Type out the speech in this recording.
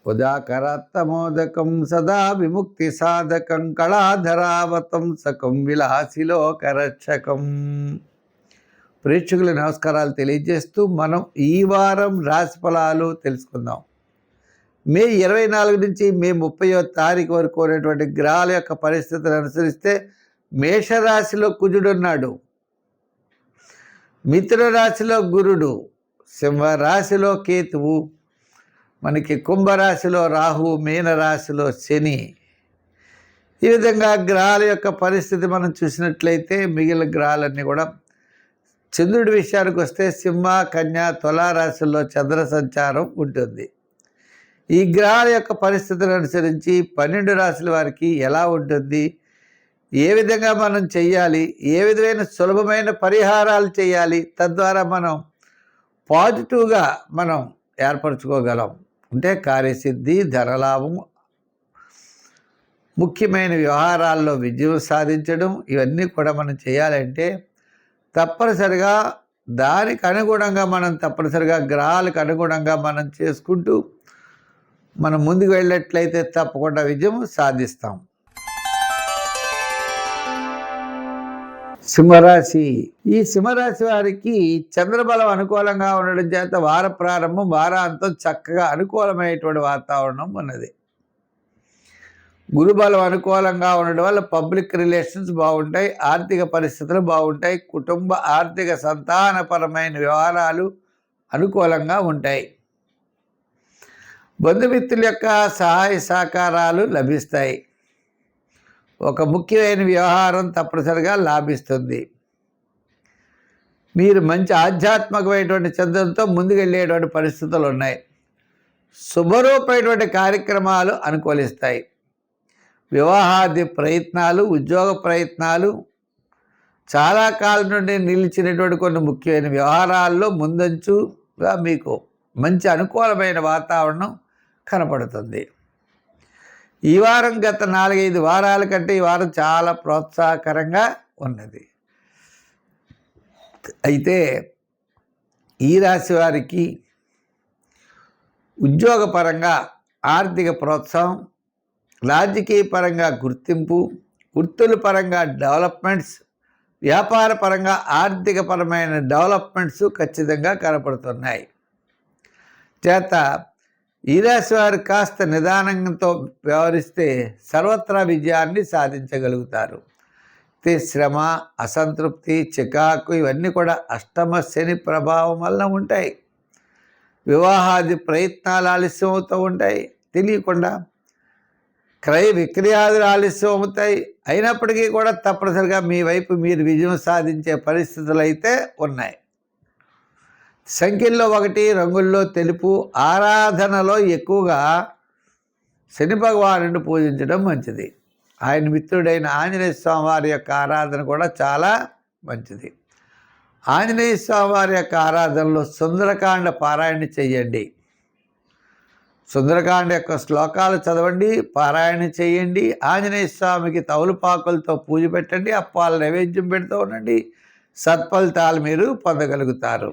ఉదాకరాత్తమోదకం సదా విముక్తి సాధకం కళాధరావతం సకం విలాసిలోకరక్షకం. ప్రేక్షకుల నమస్కారాలు తెలియజేస్తూ మనం ఈ వారం రాశి ఫలాలు తెలుసుకుందాం. మే 24 నుంచి మే 30వ తారీఖు వరకు ఉన్నటువంటి గ్రహాల యొక్క పరిస్థితులను అనుసరిస్తే మేషరాశిలో కుజుడున్నాడు, మిథున రాశిలో గురుడు, సింహరాశిలో కేతువు, మనకి కుంభరాశిలో రాహు, మీనరాశిలో శని. ఈ విధంగా గ్రహాల యొక్క పరిస్థితి మనం చూసినట్లయితే మిగిలిన గ్రహాలన్నీ కూడా చంద్రుడి విషయానికి వస్తే సింహ, కన్య, తులారాశుల్లో చంద్ర సంచారం ఉంటుంది. ఈ గ్రహాల యొక్క పరిస్థితులను అనుసరించి 12 రాశుల వారికి ఎలా ఉంటుంది, ఏ విధంగా మనం చెయ్యాలి, ఏ విధమైన సులభమైన పరిహారాలు చేయాలి, తద్వారా మనం పాజిటివ్గా మనం ఏర్పరచుకోగలం. అంటే కార్యసిద్ధి, ధనలాభం, ముఖ్యమైన వ్యవహారాల్లో విజయం సాధించడం, ఇవన్నీ కూడా మనం చేయాలంటే తప్పనిసరిగా దానికి అనుగుణంగా మనం గ్రహాలకు అనుగుణంగా మనం చేసుకుంటూ మనం ముందుకు వెళ్ళినట్లయితే తప్పకుండా విజయం సాధిస్తాం. సింహరాశి. ఈ సింహరాశి వారికి చంద్రబలం అనుకూలంగా ఉండడం చేత వార ప్రారంభం, వారాంతం చక్కగా అనుకూలమైనటువంటి వాతావరణం ఉన్నది. గురుబలం అనుకూలంగా ఉండడం వల్ల పబ్లిక్ రిలేషన్స్ బాగుంటాయి, ఆర్థిక పరిస్థితులు బాగుంటాయి, కుటుంబ ఆర్థిక సంతానపరమైన వ్యవహారాలు అనుకూలంగా ఉంటాయి. బంధుమిత్రుల యొక్క సహాయ సహకారాలు లభిస్తాయి. ఒక ముఖ్యమైన వ్యవహారం తప్పనిసరిగా లాభిస్తుంది. మీరు మంచి ఆధ్యాత్మికమైనటువంటి చింతనతో ముందుకెళ్ళేటువంటి పరిస్థితులు ఉన్నాయి. శుభరూపమైనటువంటి కార్యక్రమాలు అనుకూలిస్తాయి. వివాహాది ప్రయత్నాలు, ఉద్యోగ ప్రయత్నాలు, చాలా కాలం నుండి నిలిచినటువంటి కొన్ని ముఖ్యమైన వ్యవహారాల్లో ముందంచుగా మీకు మంచి అనుకూలమైన వాతావరణం కనపడుతుంది. ఈ వారం గత 4-5 వారాల కంటే ఈ వారం చాలా ప్రోత్సాహకరంగా ఉన్నది. అయితే ఈ రాశి వారికి ఉద్యోగపరంగా ఆర్థిక ప్రోత్సాహం, రాజకీయ పరంగా గుర్తింపు, వృత్తుల పరంగా డెవలప్మెంట్స్, వ్యాపార పరంగా ఆర్థికపరమైన డెవలప్మెంట్స్ ఖచ్చితంగా కనపడుతున్నాయి. చేత ఈ రాశి వారు కాస్త నిదానంతో వ్యవహరిస్తే సర్వత్రా విజయాన్ని సాధించగలుగుతారు. శ్రమ, అసంతృప్తి, చికాకు ఇవన్నీ కూడా అష్టమ శని ప్రభావం వలన ఉంటాయి. వివాహాది ప్రయత్నాలు ఆలస్యం అవుతూ ఉంటాయి, తెలియకుండా క్రయ విక్రయాదులు ఆలస్యం అవుతాయి. అయినప్పటికీ కూడా తప్పనిసరిగా మీ వైపు మీరు విజయం సాధించే పరిస్థితులు అయితే ఉన్నాయి. సంఖ్యల్లో 1, రంగుల్లో తెలుపు. ఆరాధనలో ఎక్కువగా శని భగవానుడిని పూజించడం మంచిది. ఆయన మిత్రుడైన ఆంజనేయ స్వామి వారి యొక్క ఆరాధన కూడా చాలా మంచిది. ఆంజనేయ స్వామి వారి యొక్క ఆరాధనలో సుందరకాండ పారాయణ చేయండి. సుందరకాండ యొక్క శ్లోకాలు చదవండి, పారాయణ చేయండి. ఆంజనేయ స్వామికి తౌలుపాకులతో పూజ పెట్టండి, అప్పాల నైవేద్యం పెడుతూ ఉండండి. సత్ఫలితాలు మీరు పొందగలుగుతారు.